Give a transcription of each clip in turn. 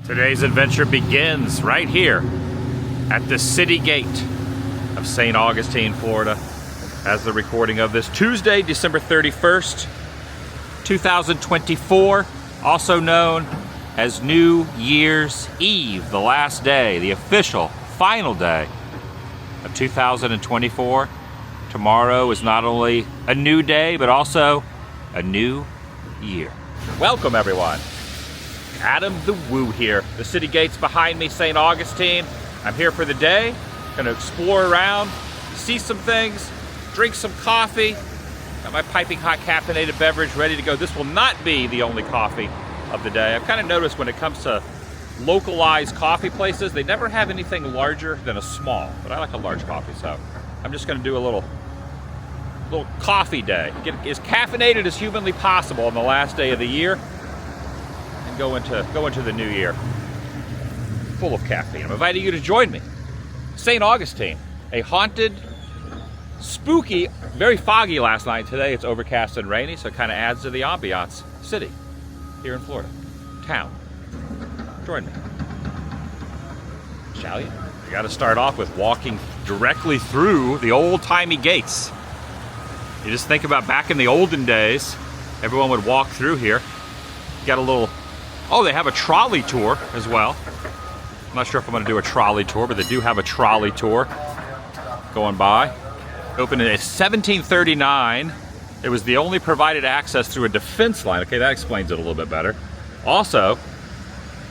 Today's adventure begins right here at the city gate of St. Augustine, Florida, as the recording of this Tuesday, December 31st, 2024, also known as New Year's Eve, the last day, the official final day of 2024. Tomorrow is not only a new day, but also a new year. Welcome, everyone. Adam the Woo here. The city gate's behind me, St. Augustine. I'm here for the day. Gonna explore around, see some things, drink some coffee. Got my piping hot caffeinated beverage ready to go. This will not be the only coffee of the day. I've kind of noticed when it comes to localized coffee places, they never have anything larger than a small, but I like a large coffee, so I'm just gonna do a little coffee day. Get as caffeinated as humanly possible on the last day of the year. Go into the new year full of caffeine. I'm inviting you to join me. St. Augustine, a haunted, spooky, very foggy last night. Today it's overcast and rainy, so it kind of adds to the ambiance. City here in Florida, town. Join me, shall you? You got to start off with walking directly through the old-timey gates. You just think about back in the olden days, everyone would walk through here. You got a little. Oh, they have a trolley tour as well. I'm not sure if I'm going to do a trolley tour, but they do have a trolley tour going by. Opened in 1739. It was the only provided access through a defense line. Okay, that explains it a little bit better. Also,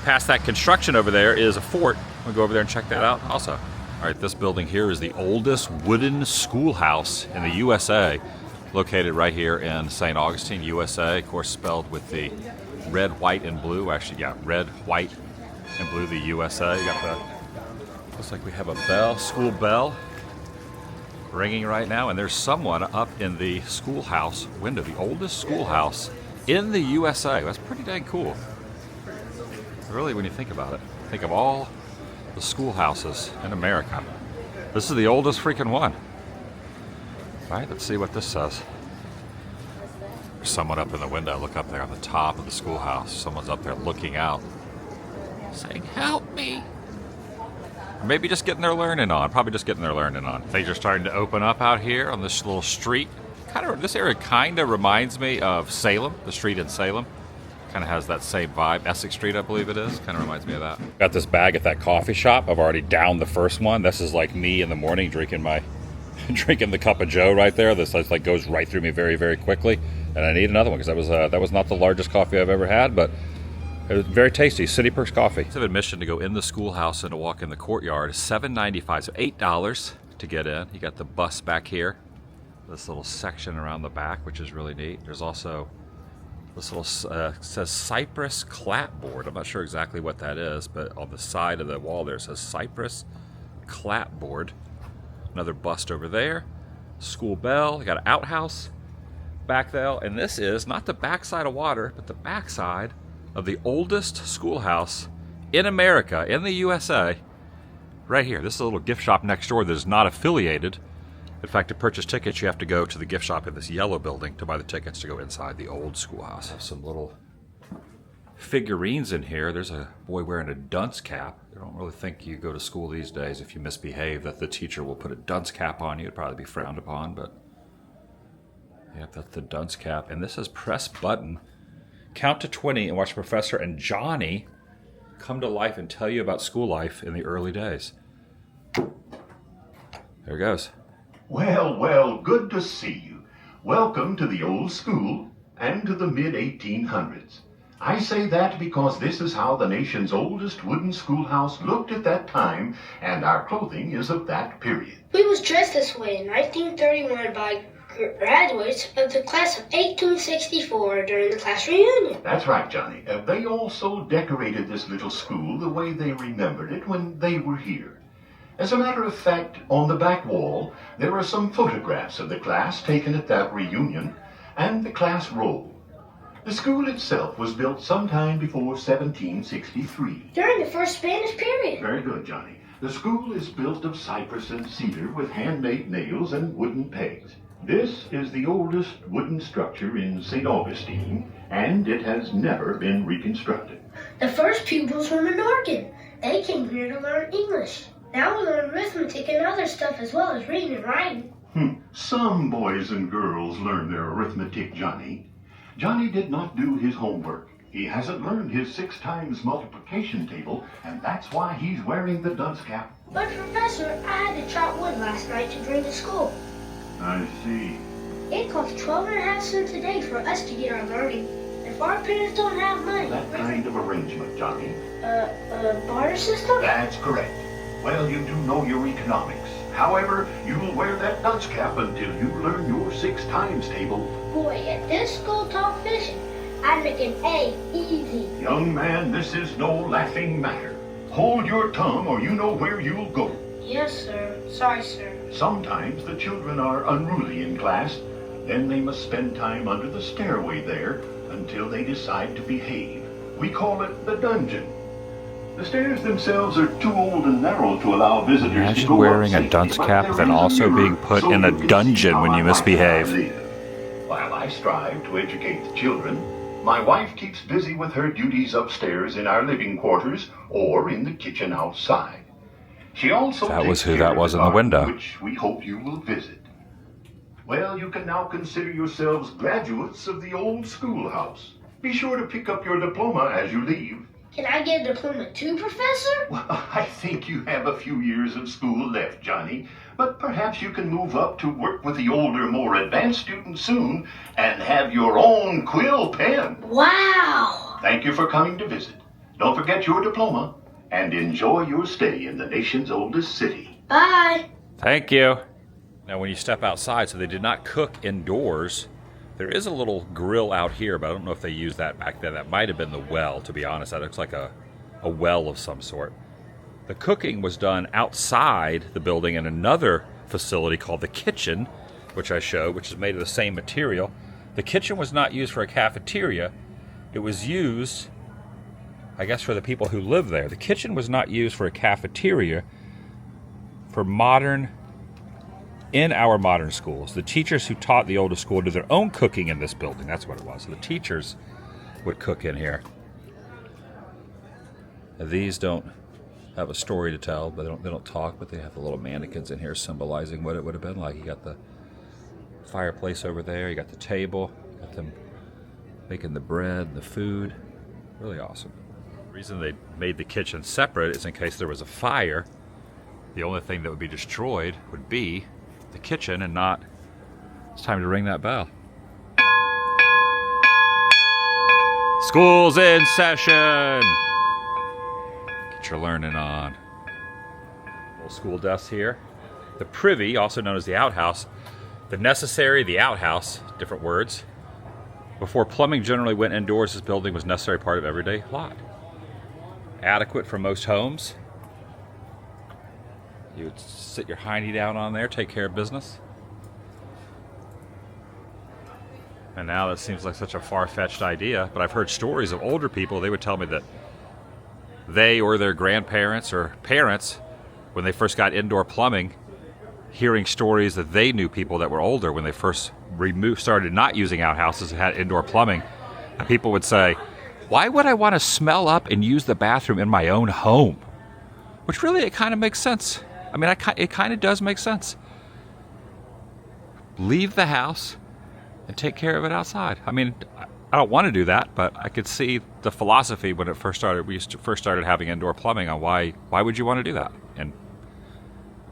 past that construction over there is a fort. We'll go over there and check that out also. All right, this building here is the oldest wooden schoolhouse in the USA, located right here in St. Augustine, USA. Of course, spelled with the red, white, and blue. Actually, yeah, red, white, and blue, the USA. You got the, looks like we have a bell, school bell, ringing right now, and there's someone up in the schoolhouse window, the oldest schoolhouse in the USA. That's pretty dang cool. Really, when you think about it, think of all the schoolhouses in America. This is the oldest freaking one. All right, let's see what this says. There's someone up in the window. Look up there on the top of the schoolhouse. Someone's up there looking out, saying, "Help me." Or maybe just getting their learning on. Probably just getting their learning on. Things are starting to open up out here on this little street. This area kind of reminds me of Salem, the street in Salem. Kind of has that same vibe. Essex Street, I believe it is. Kind of reminds me of that. Got this bag at that coffee shop. I've already downed the first one. This is like me in the morning drinking the cup of Joe right there. This like goes right through me very, very quickly. And I need another one because that was not the largest coffee I've ever had, but it was very tasty. City Perks coffee. It's an admission to go in the schoolhouse and to walk in the courtyard is $7.95, so $8 to get in. You got the bus back here. This little section around the back, which is really neat. There's also this little says Cypress clapboard. I'm not sure exactly what that is, but on the side of the wall there it says Cypress clapboard. Another bust over there. School bell. You got an outhouse back there, and this is not the backside of water, but the backside of the oldest schoolhouse in America, in the USA, right here. This is a little gift shop next door that is not affiliated. In fact, to purchase tickets, you have to go to the gift shop in this yellow building to buy the tickets to go inside the old schoolhouse. Have some little figurines in here. There's a boy wearing a dunce cap. I don't really think you go to school these days if you misbehave that the teacher will put a dunce cap on you. It'd probably be frowned upon, but yep, that's the dunce cap. And this is press button. Count to 20 and watch the professor and Johnny come to life and tell you about school life in the early days. There it goes. Well, well, good to see you. Welcome to the old school and to the mid-1800s. I say that because this is how the nation's oldest wooden schoolhouse looked at that time, and our clothing is of that period. We was dressed this way in 1931 by graduates of the class of 1864 during the class reunion. That's right, Johnny. They also decorated this little school the way they remembered it when they were here. As a matter of fact, on the back wall, there are some photographs of the class taken at that reunion and the class roll. The school itself was built sometime before 1763. During the first Spanish period. Very good, Johnny. The school is built of cypress and cedar with handmade nails and wooden pegs. This is the oldest wooden structure in St. Augustine, and it has never been reconstructed. The first pupils were Menorcan. They came here to learn English. Now we learn arithmetic and other stuff as well as reading and writing. Some boys and girls learn their arithmetic, Johnny. Johnny did not do his homework. He hasn't learned his 6 times multiplication table, and that's why he's wearing the dunce cap. But Professor, I had to chop wood last night to bring to school. I see. It costs 12.5 cents a day for us to get our learning. If our parents don't have money... That kind of arrangement, Johnny. Barter system? That's correct. Well, you do know your economics. However, you will wear that dunce cap until you learn your 6 times table. Boy, at this school talk fishing, I'd make an A easy. Young man, this is no laughing matter. Hold your tongue or you know where you'll go. Yes, sir. Sorry, sir. Sometimes the children are unruly in class. Then they must spend time under the stairway there until they decide to behave. We call it the dungeon. The stairs themselves are too old and narrow to allow visitors to Imagine go wearing up a dunce safely, cap but and there is a also mirror being put so in a you can dungeon see when how you my misbehave. lifestyle live. While I strive to educate the children, my wife keeps busy with her duties upstairs in our living quarters or in the kitchen outside. She also That was takes who care that of was the in the garden, window. which we hope you will visit. Well, you can now consider yourselves graduates of the old schoolhouse. Be sure to pick up your diploma as you leave. Can I get a diploma too, Professor? Well, I think you have a few years of school left, Johnny, but perhaps you can move up to work with the older, more advanced students soon and have your own quill pen. Wow! Thank you for coming to visit. Don't forget your diploma and enjoy your stay in the nation's oldest city. Bye! Thank you. Now, when you step outside, so they did not cook indoors. There is a little grill out here, but I don't know if they used that back then. That might have been the well, to be honest. That looks like a well of some sort. The cooking was done outside the building in another facility called the kitchen, which I showed, which is made of the same material. The kitchen was not used for a cafeteria. It was used, I guess, for the people who live there. The kitchen was not used for a cafeteria in our modern schools. The teachers who taught the oldest school did their own cooking in this building. That's what it was. So the teachers would cook in here. Now, these don't have a story to tell, but they don't talk, but they have the little mannequins in here symbolizing what it would have been like. You got the fireplace over there, you got the table, you got them making the bread and the food. Really awesome. The reason they made the kitchen separate is in case there was a fire. The only thing that would be destroyed would be the kitchen and not... It's time to ring that bell. School's in session! Get your learning on. Little school desk here. The privy, also known as the outhouse. The necessary, the outhouse, different words. Before plumbing generally went indoors, this building was a necessary part of everyday life. Adequate for most homes. You would sit your hiney down on there, take care of business. And now that seems like such a far-fetched idea, but I've heard stories of older people. They would tell me that they or their grandparents or parents, when they first got indoor plumbing, hearing stories that they knew people that were older when they first started not using outhouses and had indoor plumbing, and people would say, why would I want to smell up and use the bathroom in my own home? Which really, it kind of makes sense. I mean, it kind of does make sense. Leave the house and take care of it outside. I mean, I don't want to do that, but I could see the philosophy when it first started. We first started having indoor plumbing on why would you want to do that and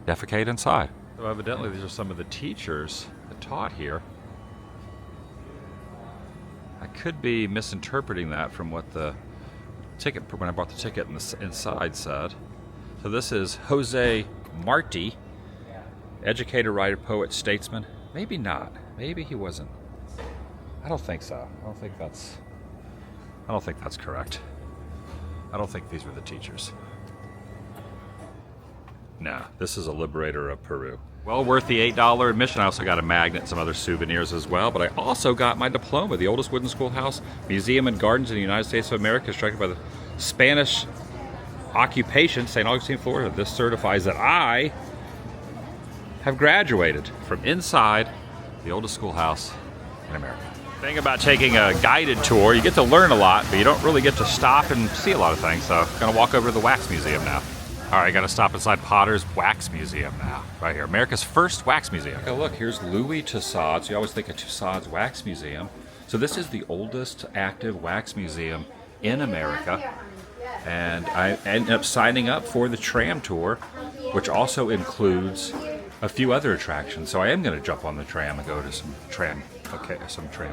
defecate inside. So evidently, these are some of the teachers that taught here. I could be misinterpreting that from what the ticket, when I bought the ticket and the inside said. So this is Jose Marti, educator, writer, poet, statesman. Maybe not. Maybe he wasn't. I don't think so. I don't think that's correct. I don't think these were the teachers. No, this is a liberator of Peru. Well worth the $8 admission. I also got a magnet and some other souvenirs as well, but I also got my diploma, the oldest wooden schoolhouse, museum and gardens in the United States of America, constructed by the Spanish occupation, St. Augustine, Florida. This certifies that I have graduated from inside The oldest schoolhouse in America. The thing about taking a guided tour, you get to learn a lot, but you don't really get to stop and see a lot of things. So I'm gonna walk over to the Wax Museum now. All right, gotta stop inside Potter's Wax Museum now. Right here, America's first wax museum. Oh look, here's Louis Tussaud's. You always think of Tussaud's Wax Museum. So this is the oldest active wax museum in America. And I ended up signing up for the tram tour, which also includes a few other attractions. So I am gonna jump on the tram and go to some tram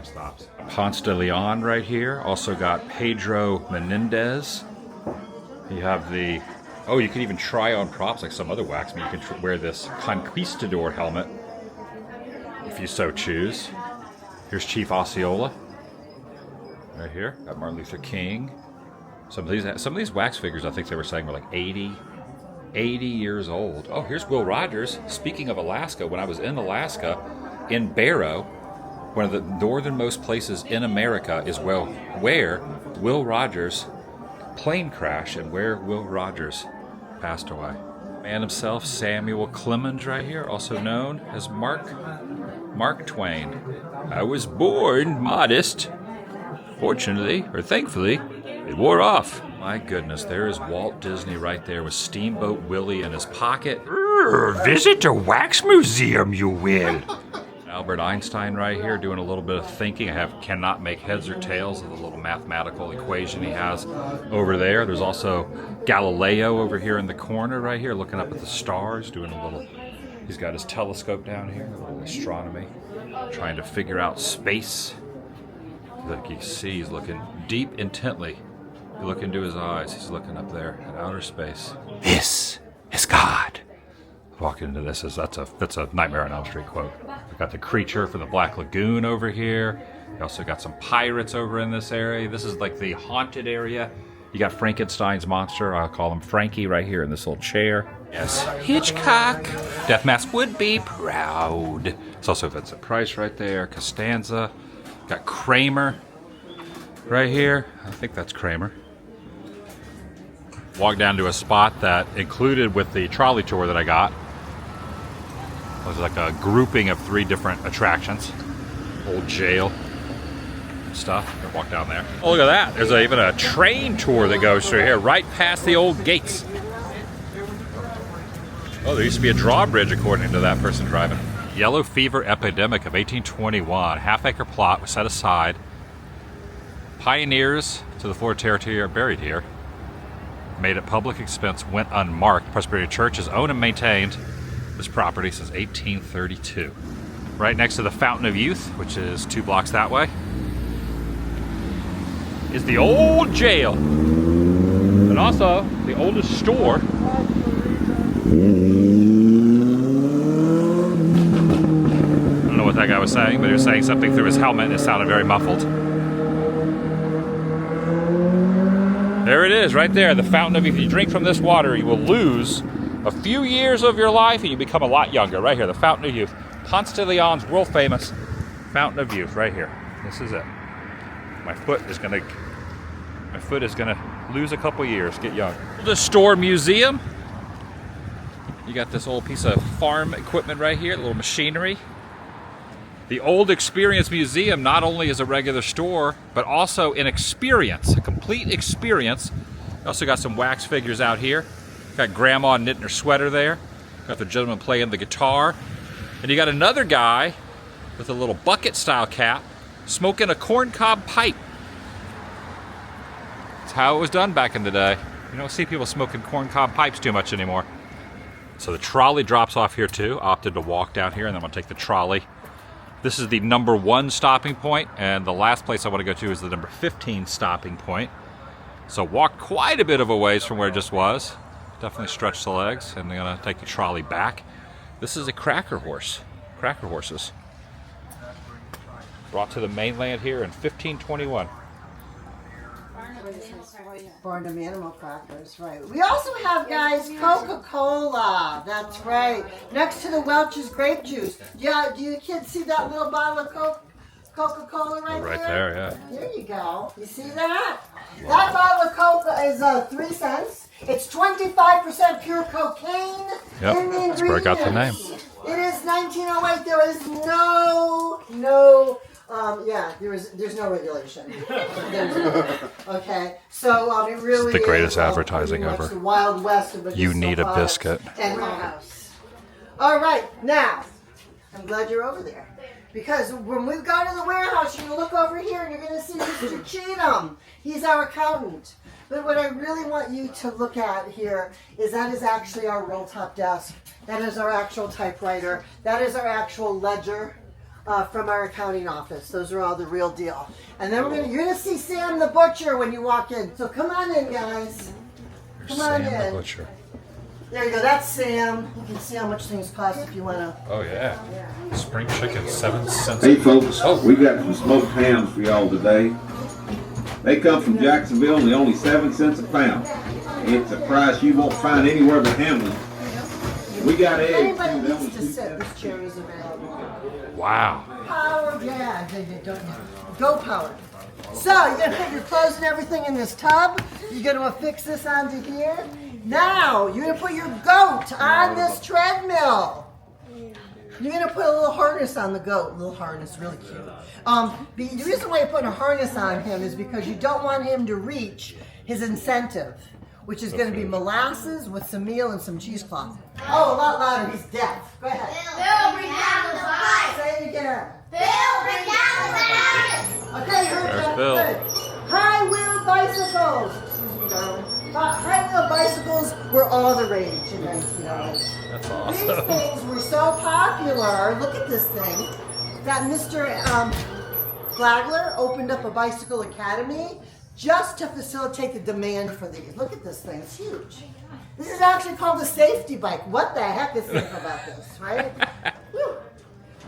stops. Ponce de Leon right here. Also got Pedro Menendez. You have the, oh, you can even try on props like some other wax. I mean, you can wear this conquistador helmet if you so choose. Here's Chief Osceola. Right here, got Martin Luther King. Some of these wax figures, I think they were saying, were like 80 years old. Oh, here's Will Rogers. Speaking of Alaska, when I was in Alaska, in Barrow, one of the northernmost places in America is where Will Rogers' plane crashed and where Will Rogers passed away. Man himself, Samuel Clemens right here, also known as Mark Twain. I was born modest. Fortunately, or thankfully, it wore off. My goodness, there is Walt Disney right there with Steamboat Willie in his pocket. Visit a wax museum, you will. Albert Einstein right here doing a little bit of thinking. I cannot make heads or tails of the little mathematical equation he has over there. There's also Galileo over here in the corner right here looking up at the stars, doing a little, he's got his telescope down here, a little astronomy, trying to figure out space. Like you see, he's looking deep intently. You look into his eyes, he's looking up there at outer space. This is God. Walking into this, that's a Nightmare on Elm Street quote. We've got the creature from the Black Lagoon over here. You also got some pirates over in this area. This is like the haunted area. You got Frankenstein's monster, I'll call him Frankie, right here in this little chair. Yes, Hitchcock. Death Mask would be proud. It's also Vincent Price right there, Costanza. Got Kramer right here. I think that's Kramer. Walked down to a spot that included with the trolley tour that I got. It was like a grouping of 3 different attractions. Old jail stuff. I'm gonna walk down there. Oh, look at that. There's even a train tour that goes through here, right past the old gates. Oh, there used to be a drawbridge according to that person driving. Yellow fever epidemic of 1821. Half-acre plot was set aside. Pioneers to the Florida Territory are buried here. Made at public expense, went unmarked. Presbyterian Church has owned and maintained this property since 1832. Right next to the Fountain of Youth, which is 2 blocks that way, is the old jail. And also the oldest store. I don't know what that guy was saying, but he was saying something through his helmet and it sounded very muffled. There it is, right there, the Fountain of Youth. If you drink from this water, you will lose a few years of your life and you become a lot younger. Right here, the Fountain of Youth. Ponce de Leon's world famous Fountain of Youth, right here. This is it. My foot is gonna lose a couple years, get young. The store museum. You got this old piece of farm equipment right here, a little machinery. The Old Experience Museum not only is a regular store, but also an experience, a complete experience. Also got some wax figures out here. Got Grandma knitting her sweater there. Got the gentleman playing the guitar. And you got another guy with a little bucket-style cap smoking a corncob pipe. That's how it was done back in the day. You don't see people smoking corncob pipes too much anymore. So the trolley drops off here too. I opted to walk down here and then I'm gonna take the trolley. This is the number 1 stopping point, and the last place I want to go to is the number 15 stopping point. So walked quite a bit of a ways from where it just was. Definitely stretched the legs, and I'm gonna take the trolley back. This is a cracker horse. Cracker horses. Brought to the mainland here in 1521. Born to animal crackers, right. We also have, guys, Coca-Cola. That's right. Next to the Welch's grape juice. Yeah, do you kids see that little bottle of Coca-Cola right there? Right there, yeah. There you go. You see that? That bottle of Coca is 3 cents. It's 25% pure cocaine in the ingredients. Yep, let's break out the name. It is 1908. There is there's no regulation. Okay, so it really It's the greatest is, advertising pretty much ever. The Wild West of You medicinal need a products biscuit. and house. All right, now I'm glad you're over there. Because when we go to the warehouse, you're going to look over here and you're going to see Mr. Cheatham. He's our accountant. But what I really want you to look at here is that is actually our roll-top desk. That is our actual typewriter. That is our actual ledger from our accounting office. Those are all the real deal. And then you're going to see Sam the Butcher when you walk in. So come on in, guys. Come on Sam the in. Butcher. There you go. That's Sam. You can see how much things cost if you want to. Oh yeah. Spring chicken, 7 cents. Hey folks, we got some smoked hams for y'all today. They come from Jacksonville and they're only 7 cents a pound. It's a price you won't find anywhere but Hamlin. We got eggs Anybody too. needs to sit. This chair is available. Wow. Power, yeah. Go power. So you're gonna put your clothes and everything in this tub. You're gonna affix this onto here. Now you're gonna put your goat on this treadmill. You're gonna put a little harness on the goat. Little harness, really cute. The reason why you're putting a harness on him is because you don't want him to reach his incentive, which is gonna be molasses with some meal and some cheesecloth. Oh, a lot louder. He's deaf. Go ahead. Bill, bring down the bike. Say it again. Bill, bring down the bike. Okay, you heard There's that. Bill. Good. High wheel bicycles. Excuse me, darling. High wheel bicycles were all the rage in 1908. That's These awesome. things were so popular. Look at this thing. That Mr. Flagler opened up a bicycle academy just to facilitate the demand for these. Look at this thing. It's huge. This is actually called a safety bike. What the heck is safe about this, right? Whew.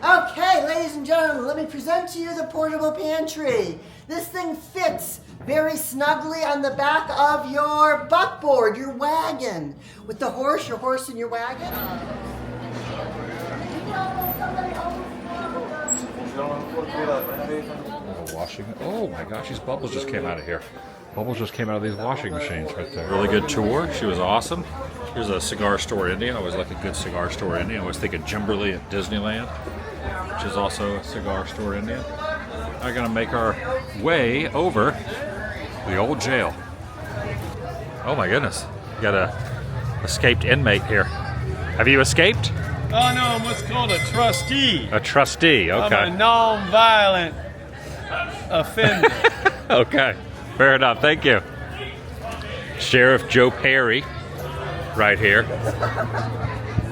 Okay, ladies and gentlemen, let me present to you the portable pantry. This thing fits very snugly on the back of your buckboard, your wagon. With the horse, your horse and your wagon. Oh my gosh, these bubbles just came out of here. Bubbles just came out of these washing machines right there. Really good tour. She was awesome. Here's a cigar store Indian. I always like a good cigar store Indian. I always think of Jimberley at Disneyland, which is also a cigar store Indian. We're gonna make our way over the old jail. Oh my goodness, you got a escaped inmate here. Have you escaped? Oh no, I'm what's called a trustee. A trustee, okay. I'm a non-violent offender. Okay, fair enough, thank you. Sheriff Joe Perry, right here.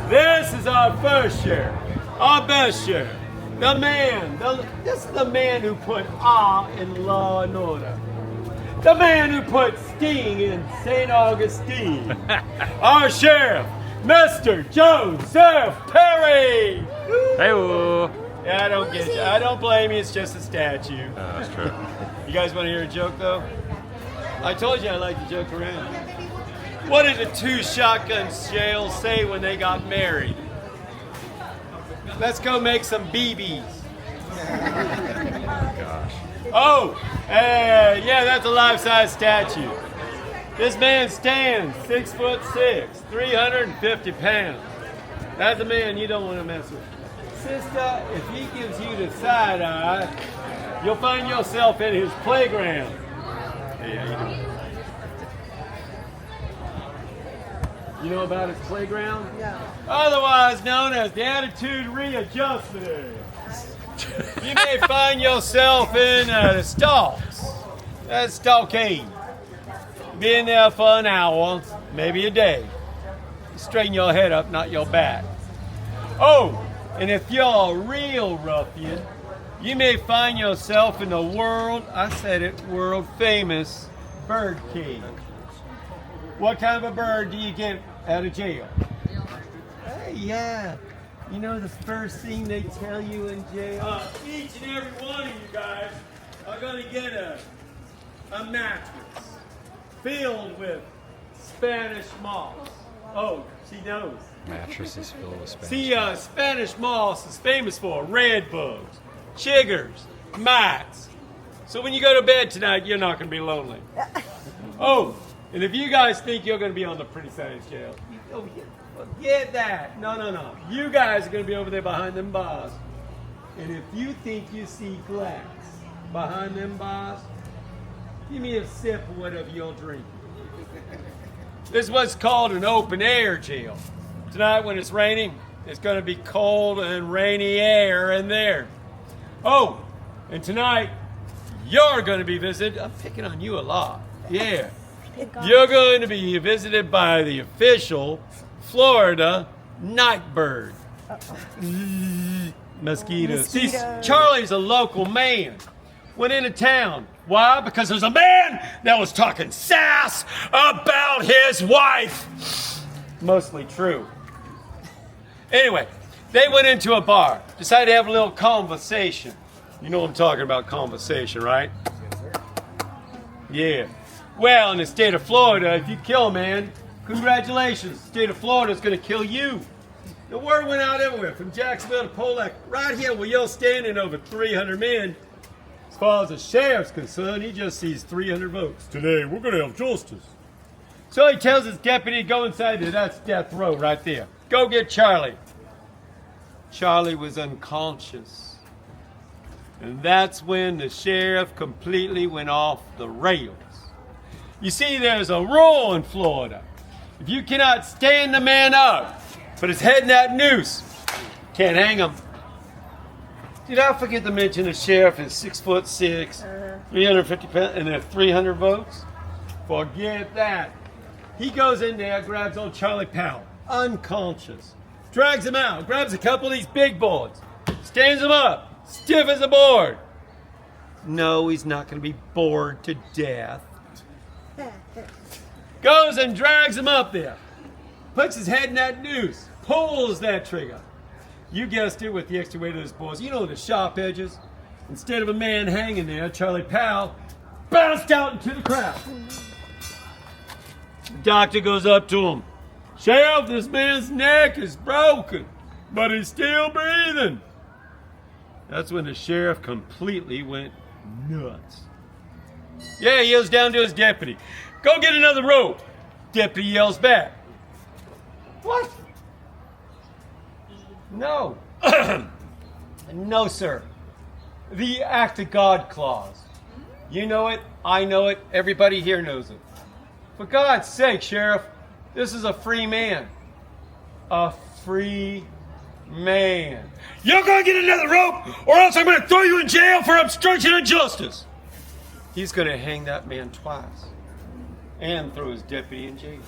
This is our first sheriff, our best sheriff. This is the man who put awe in law and order. The man who put sting in St. Augustine. Our sheriff, Mr. Joseph Perry. Hey-o. Yeah, I don't get you. I don't blame you. It's just a statue. That's true. You guys want to hear a joke, though? I told you I like to joke around. What did the two shotgun jails say when they got married? Let's go make some BBs. Gosh. Oh, yeah, that's a life-size statue. This man stands 6'6", 350 pounds. That's a man you don't want to mess with. Sister, if he gives you the side eye, you'll find yourself in his playground. Hey, how you doing? You know about his playground? Yeah. Otherwise known as the attitude readjustment area. You may find yourself in the stalks. That's stockade. Be in there for an hour, maybe a day. Straighten your head up, not your back. Oh, and if you're a real ruffian, you may find yourself in the world famous bird cage. What kind of a bird do you get out of jail? Hey, yeah. You know the first thing they tell you in jail? Each and every one of you guys are going to get a mattress filled with Spanish moss. Oh, she knows. Mattresses filled with Spanish. See, Spanish moss is famous for red bugs, chiggers, mites. So when you go to bed tonight, you're not going to be lonely. Oh, And if you guys think you're going to be on the pretty side of jail, forget that. No. You guys are going to be over there behind them bars. And if you think you see glass behind them bars, give me a sip of whatever you're drinking. This is what's called an open air jail. Tonight when it's raining, it's going to be cold and rainy air in there. Oh, and tonight, you're going to be visited. I'm picking on you a lot. Yeah. You're going to be visited by the official Florida night bird. Mosquitoes. See, Charlie's a local man. Went into town. Why? Because there's a man that was talking sass about his wife. Mostly true. Anyway, they went into a bar. Decided to have a little conversation. You know what I'm talking about, conversation, right? Yeah. Well, in the state of Florida, if you kill a man, congratulations. The state of Florida is going to kill you. The word went out everywhere, from Jacksonville to Polack. Right here where you're standing, over 300 men. As far as the sheriff's concerned, he just sees 300 votes. Today, we're going to have justice. So he tells his deputy to go inside there. That's death row right there. Go get Charlie. Charlie was unconscious. And that's when the sheriff completely went off the rails. You see, there's a rule in Florida. If you cannot stand the man up, put his head in that noose, can't hang him. Did I forget to mention the sheriff is 6'6", 350 pounds, and there are 300 votes? Forget that. He goes in there, grabs old Charlie Powell, unconscious, drags him out, grabs a couple of these big boards, stands him up, stiff as a board. No, he's not going to be bored to death. Goes and drags him up there, puts his head in that noose, pulls that trigger. You guessed it, with the extra weight of those boards. You know the sharp edges. Instead of a man hanging there, Charlie Powell bounced out into the crowd. The doctor goes up to him. Sheriff, this man's neck is broken, but he's still breathing. That's when the sheriff completely went nuts. Yeah, he yells down to his deputy, go get another rope. Deputy yells back, what? No. No, sir. The Act of God clause. You know it, I know it, everybody here knows it. For God's sake, Sheriff, this is a free man. A free man. You're going to get another rope, or else I'm going to throw you in jail for obstruction of justice. He's going to hang that man twice and throw his deputy in jail.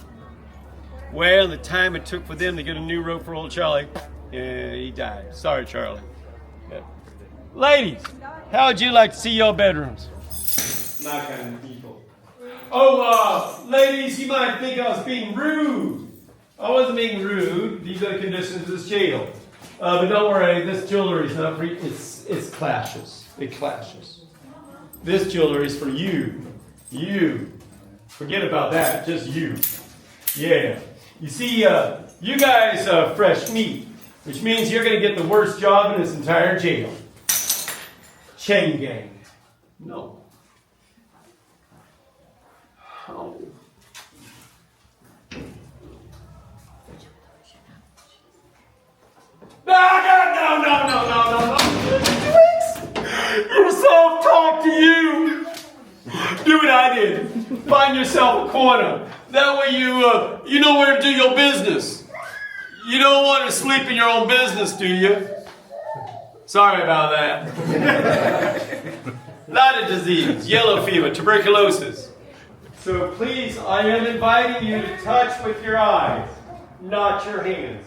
Well, the time it took for them to get a new rope for old Charlie, he died. Sorry, Charlie. Yeah. Ladies, how would you like to see your bedrooms? My kind of people. Oh, ladies, you might think I was being rude. I wasn't being rude. These are the conditions of this jail. But don't worry, this jewelry is not free. It clashes. It clashes. This jewelry is for you. You. Forget about that. Just you. Yeah. You see, you guys are fresh meat, which means you're going to get the worst job in this entire jail. Chain gang. No. Oh. No. You're self-talk to you. Do what I did. Find yourself a corner. That way you know where to do your business. You don't want to sleep in your own business, do you? Sorry about that. A lot of disease, yellow fever, tuberculosis. So please, I am inviting you to touch with your eyes, not your hands.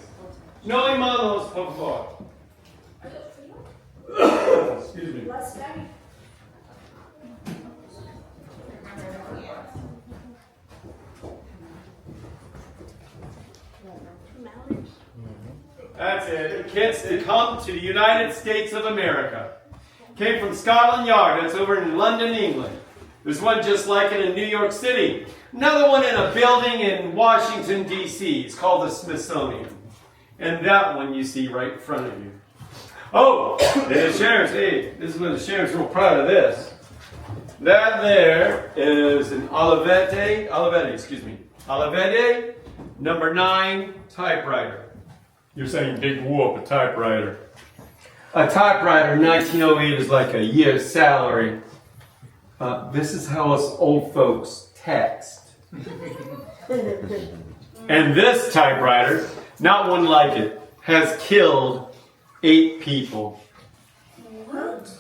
No manos, por favor. Excuse me. That's it. Kids to come to the United States of America. Came from Scotland Yard. That's over in London, England. There's one just like it in New York City. Another one in a building in Washington, D.C. It's called the Smithsonian. And that one you see right in front of you. Oh, and the sheriff's, hey, this is where the sheriff's real proud of this. That there is an Olivette number 9 typewriter. You're saying big whoop, a typewriter. A typewriter in 1908 is like a year's salary. This is how us old folks text. And this typewriter, not one like it, has killed 8 people. What?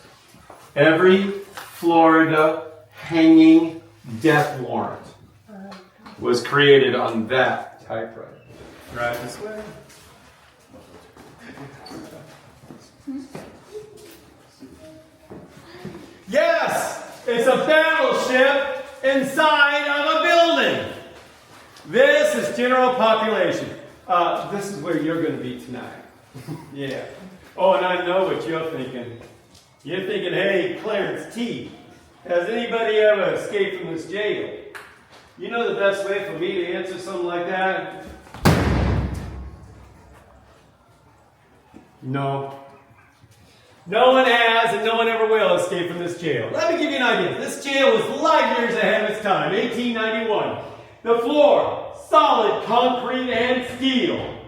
Every Florida hanging death warrant was created on that typewriter. Right this way. Yes, it's a battleship inside of a building. This is general population. This is where you're going to be tonight. Yeah. Oh, and I know what you're thinking. You're thinking, hey, Clarence T., has anybody ever escaped from this jail? You know the best way for me to answer something like that? No. No one has and no one ever will escape from this jail. Let me give you an idea. This jail was light years ahead of its time, 1891. The floor, solid concrete and steel.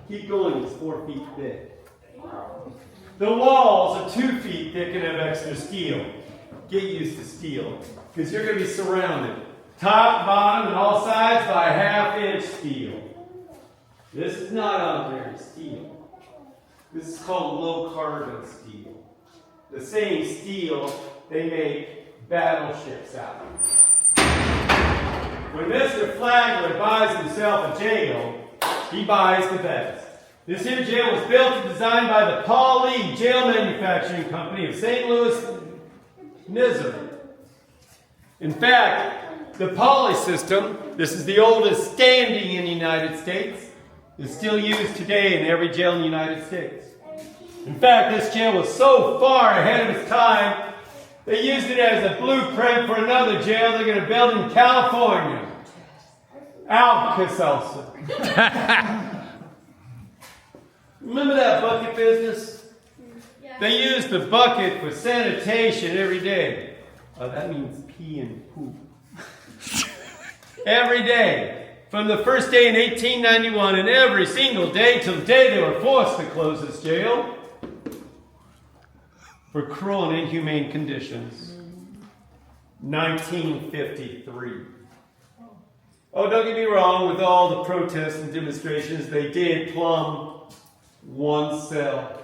Keep going, it's 4 feet thick. The walls are 2 feet thick and have extra steel. Get used to steel, because you're going to be surrounded, top, bottom, and all sides by a 1/2 inch steel. This is not ordinary steel. This is called low carbon steel. The same steel they make battleships out of. When Mr. Flagler buys himself a jail, he buys the best. This here jail was built and designed by the Paul Lee Jail Manufacturing Company of St. Louis, Missouri. In fact, the Pauli system, this is the oldest standing in the United States, is still used today in every jail in the United States. In fact, this jail was so far ahead of its time, they used it as a blueprint for another jail they're going to build in California. Alka-Seltzer. Remember that bucket business? They used the bucket for sanitation every day. That means pee and poop. Every day. From the first day in 1891 and every single day till the day they were forced to close this jail for cruel and inhumane conditions. 1953. Oh, don't get me wrong, with all the protests and demonstrations, they did plumb one cell.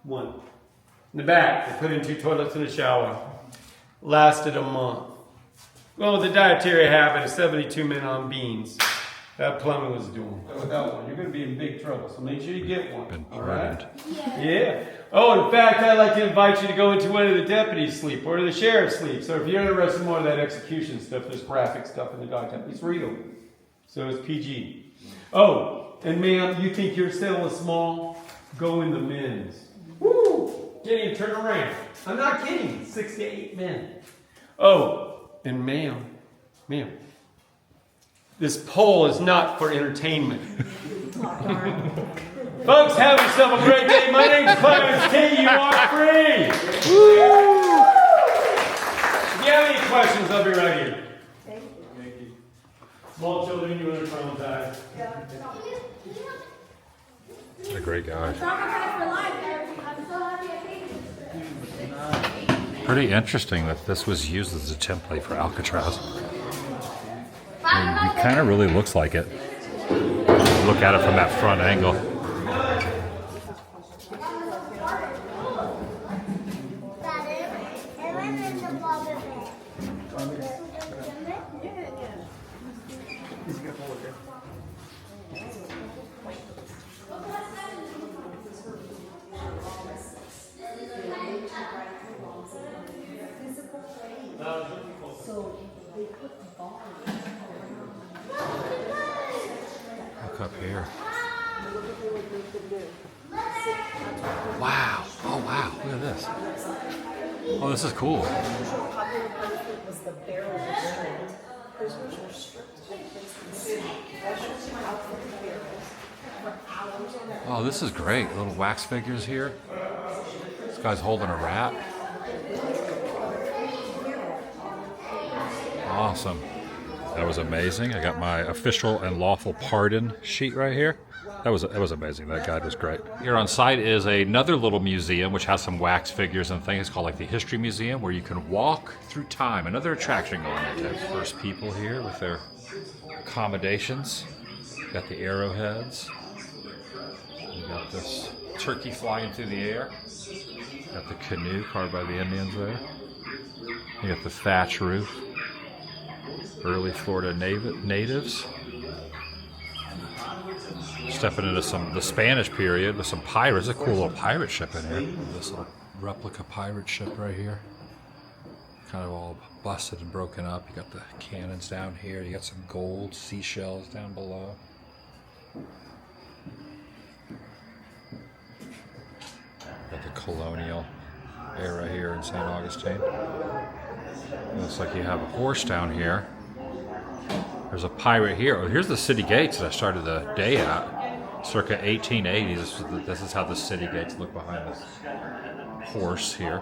One. In the back, they put in 2 toilets and a shower. Lasted a month. Well, with the dietary habit of 72 men on beans, that plumbing was doomed. Without one, you're going to be in big trouble, so make sure you get one. All right? Yeah. Oh, in fact, I'd like to invite you to go into one of the deputies' sleep or the sheriff's sleep. So if you're interested in more of that execution stuff, there's graphic stuff in the dog tent. It's real. So it's PG. Oh, and ma'am, you think your cell is small? Go in the men's. Woo! Can't even turn around. I'm not kidding. 6 to 8 men. Oh, and ma'am, this poll is not for entertainment. Folks, have yourself a great day. My name's Clarence T. You are free. Woo! If you have any questions, I'll be right here. Thank you. Small children, you are traumatized. What a great guy. Pretty interesting that this was used as a template for Alcatraz. I mean, it kind of really looks like it. Look at it from that front angle. Look up here. Wow. Oh, wow. Look at this. Oh, this is cool. Oh, this is great. Little wax figures here. This guy's holding a rat. Awesome. That was amazing. I got my official and lawful pardon sheet right here. That was amazing. That guide was great. Here on site is another little museum which has some wax figures and things. It's called like the History Museum, where you can walk through time. Another attraction going into. First people here with their accommodations. Got the arrowheads. You got this turkey flying through the air. Got the canoe carved by the Indians there. You got the thatch roof. Early Florida natives. Stepping into the Spanish period with some pirates. A cool little pirate ship in here. This little replica pirate ship right here. Kind of all busted and broken up. You got the cannons down here. You got some gold seashells down below. Got the colonial era here in St. Augustine. Looks like you have a horse down here. There's a pirate here. Oh, here's the city gates that I started the day at. Circa 1880. This is how the city gates look behind this horse here.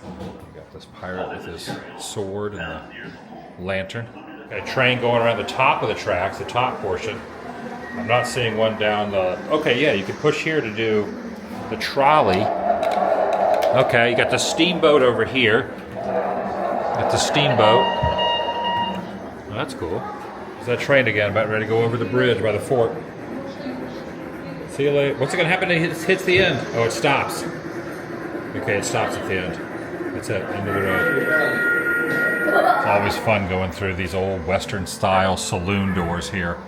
You got this pirate with his sword and the lantern. Got a train going around the top of the tracks, the top portion. I'm not seeing one down the... Okay, yeah, you can push here to do the trolley. Okay, you got the steamboat over here. Got the steamboat. Oh, that's cool. There's that train again, about ready to go over the bridge by the fort. See you later. What's it going to happen when it hits the end? Oh, it stops. Okay, it stops at the end. That's it, end of the road. It's always fun going through these old Western-style saloon doors here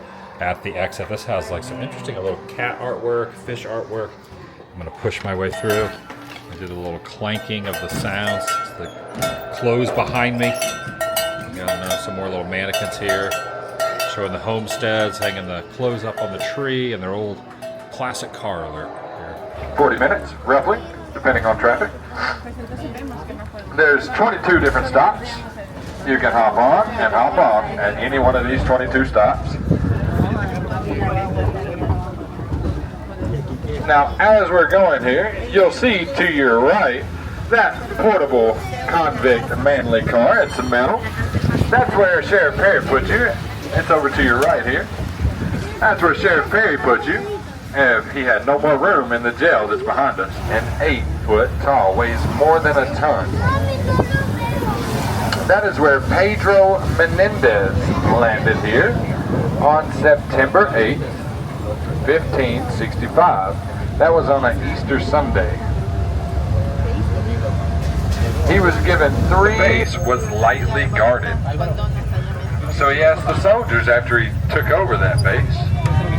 at the exit. This has like some interesting little cat artwork, fish artwork. I'm going to push my way through. I did a little clanking of the sounds. It's the clothes behind me. Got some more little mannequins here, showing the homesteads, hanging the clothes up on the tree, and their old classic car alert here. 40 minutes, roughly, depending on traffic. There's 22 different stops. You can hop on and hop off at any one of these 22 stops. Now, as we're going here, you'll see to your right that portable convict manly car. It's a metal. That's where Sheriff Perry put you. It's over to your right here. That's where Sheriff Perry put you if he had no more room in the jail that's behind us. And 8 foot tall, weighs more than a ton. That is where Pedro Menendez landed here on September 8th, 1565. That was on an Easter Sunday. He was given 3... The base was lightly guarded. So he asked the soldiers after he took over that base,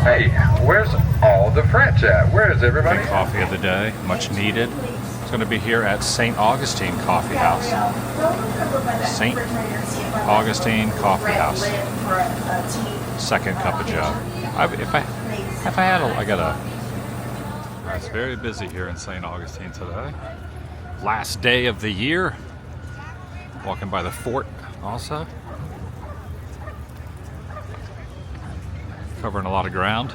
hey, where's all the French at? Where is everybody? Big coffee of the day, much needed. It's going to be here at St. Augustine Coffee House. St. Augustine Coffee House. Second cup of joe. It's very busy here in St. Augustine today. Last day of the year. Walking by the fort also. Covering a lot of ground.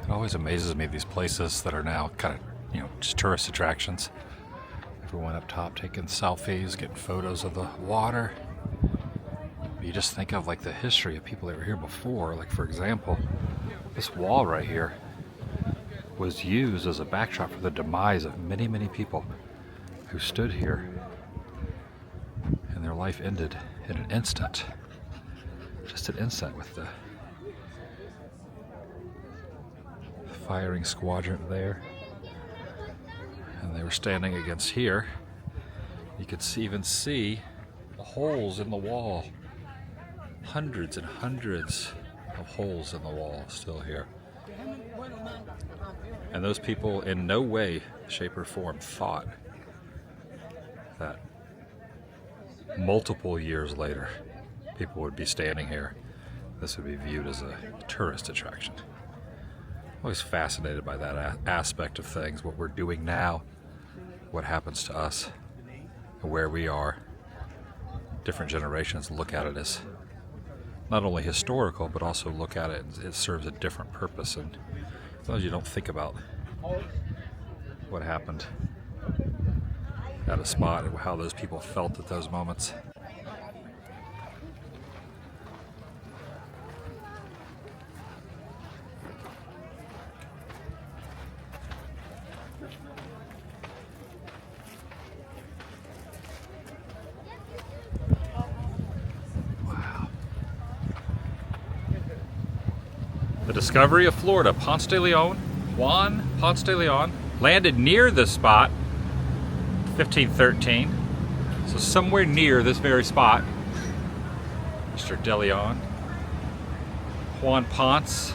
It always amazes me, these places that are now kind of, just tourist attractions. Everyone up top taking selfies, getting photos of the water. You just think of like the history of people that were here before. Like, for example, this wall right here was used as a backdrop for the demise of many, many people who stood here, and their life ended in an instant. Just an instant, with the firing squadron there. And they were standing against here. You could even see the holes in the wall. Hundreds and hundreds of holes in the wall still here. And those people in no way, shape, or form thought that multiple years later people would be standing here. This would be viewed as a tourist attraction. I'm always fascinated by that aspect of things, what we're doing now, what happens to us and where we are. Different generations look at it as not only historical, but also look at it, it serves a different purpose. And sometimes you don't think about what happened at a spot and how those people felt at those moments. The discovery of Florida, Ponce de Leon, Juan Ponce de Leon, landed near this spot, 1513. So somewhere near this very spot, Mr. de Leon, Juan Ponce,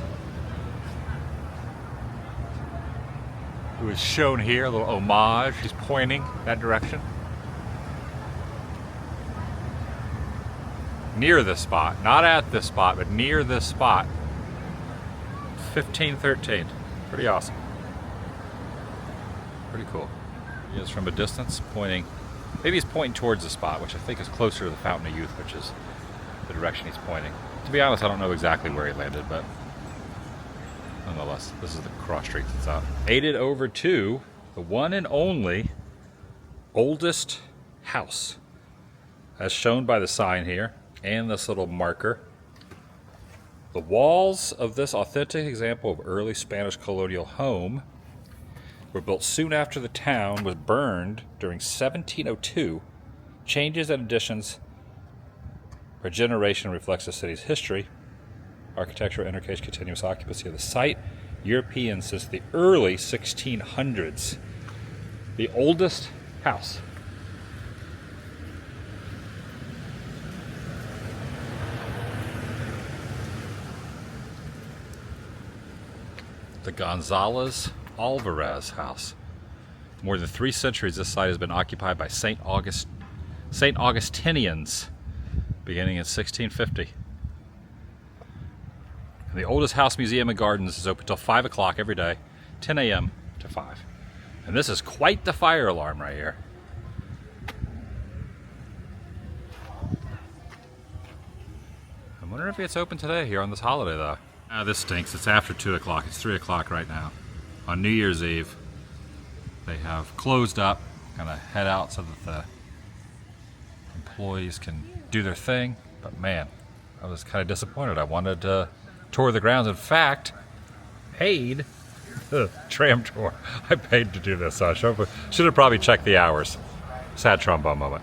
who is shown here, a little homage. He's pointing that direction. Near this spot, not at this spot, but near this spot. 1513. Pretty awesome. Pretty cool. He is from a distance pointing, maybe he's pointing towards the spot, which I think is closer to the Fountain of Youth, which is the direction he's pointing. To be honest, I don't know exactly where he landed, but nonetheless, this is the cross street that's out. Made it over to the one and only oldest house, as shown by the sign here and this little marker. The walls of this authentic example of early Spanish colonial home were built soon after the town was burned during 1702. Changes and additions regeneration reflects the city's history. Architectural indicates continuous occupancy of the site. European since the early 1600s. The oldest house. The Gonzalez Alvarez house. More than 3 centuries, this site has been occupied by St Augustinians, beginning in 1650. And the oldest house, museum, and gardens is open till 5 o'clock every day, 10 a.m. to 5. And this is quite the fire alarm right here. I'm wondering if it's open today here on this holiday, though. This stinks. It's after 2 o'clock. It's 3 o'clock right now. On New Year's Eve, they have closed up, gonna head out so that the employees can do their thing. But man, I was kind of disappointed. I wanted to tour the grounds. In fact, paid the tram tour. I paid to do this, so I should have probably checked the hours. Sad trombone moment.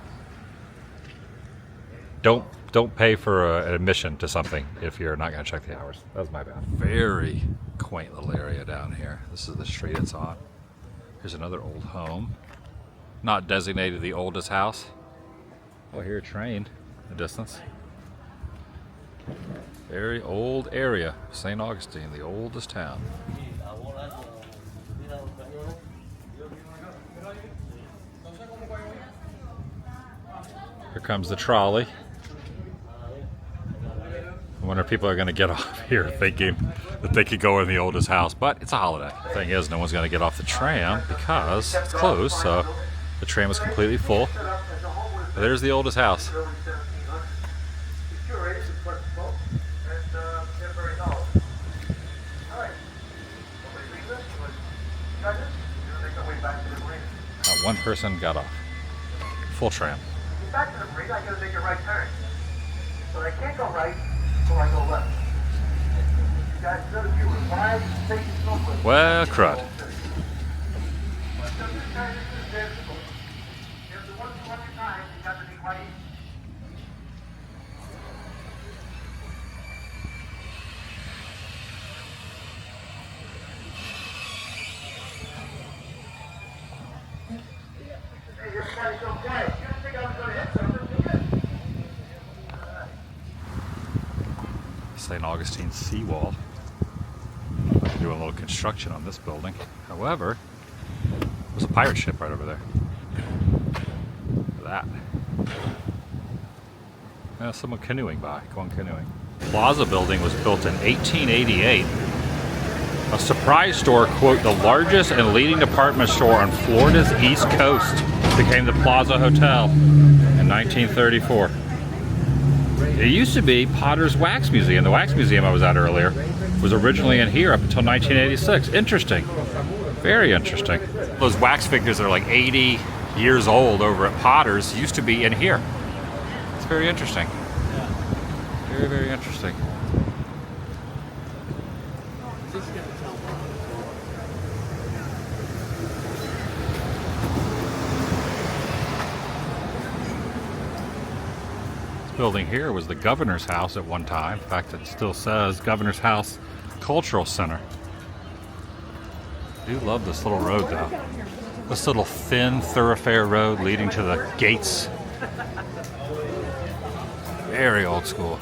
Don't pay for an admission to something if you're not going to check the hours. That was my bad. Very quaint little area down here. This is the street it's on. Here's another old home. Not designated the oldest house. Oh, here a train in the distance. Very old area. St. Augustine, the oldest town. Here comes the trolley. I wonder if people are going to get off here thinking that they could go in the oldest house, but it's a holiday. The thing is, no one's going to get off the tram because it's closed, so the tram is completely full. But there's the oldest house. Not one person got off. Full tram. Back to the bridge, I gotta make a right turn. So I can't go right, so I go left. You guys know if you were wide, take your smoke with. Well, crud. St. Augustine seawall. Doing a little construction on this building. However, there's a pirate ship right over there. Look at that. Someone canoeing by, going canoeing. Plaza building was built in 1888. A surprise store, quote, the largest and leading department store on Florida's East Coast, became the Plaza Hotel in 1934. It used to be Potter's Wax Museum. The Wax Museum I was at earlier was originally in here up until 1986. Interesting. Very interesting. Those wax figures that are like 80 years old over at Potter's used to be in here. It's very interesting. Very, very interesting. Building here was the Governor's House at one time. In fact, it still says Governor's House Cultural Center. I do love this little road though. This little thin thoroughfare road leading to the gates. Very old school.